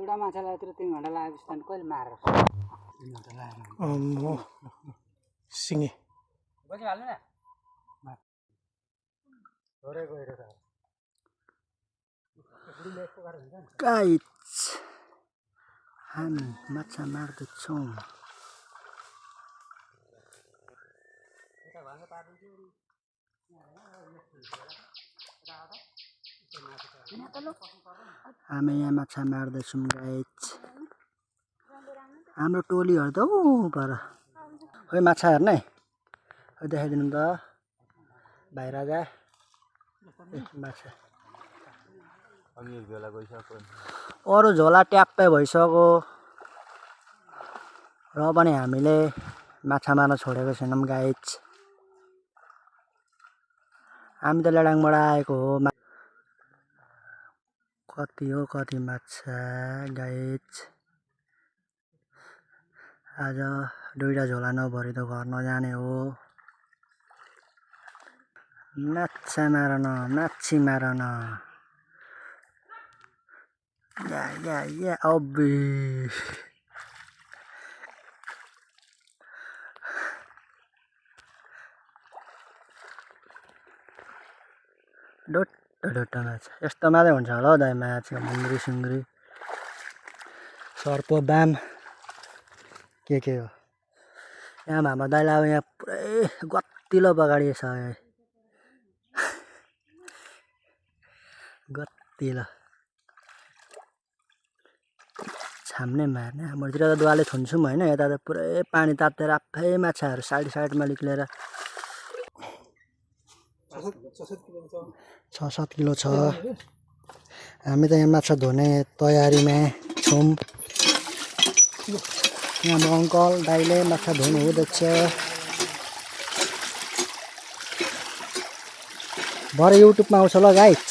एउटा माछालाई यत्रो 3 घण्टा लागेपछि त कहिले मारेर 3 घण्टा लाग्यो अम्मो सिङे बसी हाल्नु न थोरै गएर त गाइस हामी माछा मार्दैछौँ हामी यहाँ माछा मार्दैछौँ गाइस हाम्रो टोलीहरू त ऊ पर खोइ माछा हेर्ने खोइ देखाइदिनु त भाइ राजा माछा अघि एक बेला गइसक्यो अरू झोला ट्याप्पै भइसक्यो र पनि हामीले माछा मार्न छोडेको छैनौँ गाइस हामी त लडाङबाट आएको हो कति हो कति माछा गाइस आज 2टा झोला नभरि त घर नजाने हो माछा मारन माछी मारन या अब्बे डोटा माछा यस्तो मात्रै हुन्छ होला हौ दाइ माछा मुङ्ग्री सुङ्ग्री सर्प बाम के हो यहाँ हाम्रो दाइले अब यहाँ पुरै गतिलो पगाडिएको छ गतिलो छाम्ने मार्ने हाम्रोतिर त दुवाले थुन्छौँ होइन यता त पुरै पानी तातेर आफै माछाहरू साइडमा निक्लेर 6-7 किलो छ हामी त यहाँ माछा धुने तयारीमा छौँ यहाँ अङ्कल दाइले माछा धुनु हुँदैछ भरे युट्युबमा आउँछ ल गाइस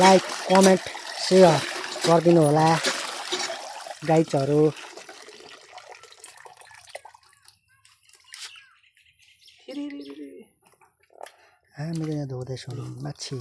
लाइक कमेन्ट सेयर गरिदिनु होला गाइजहरू हामीले यहाँ धुँदैछौँ माछी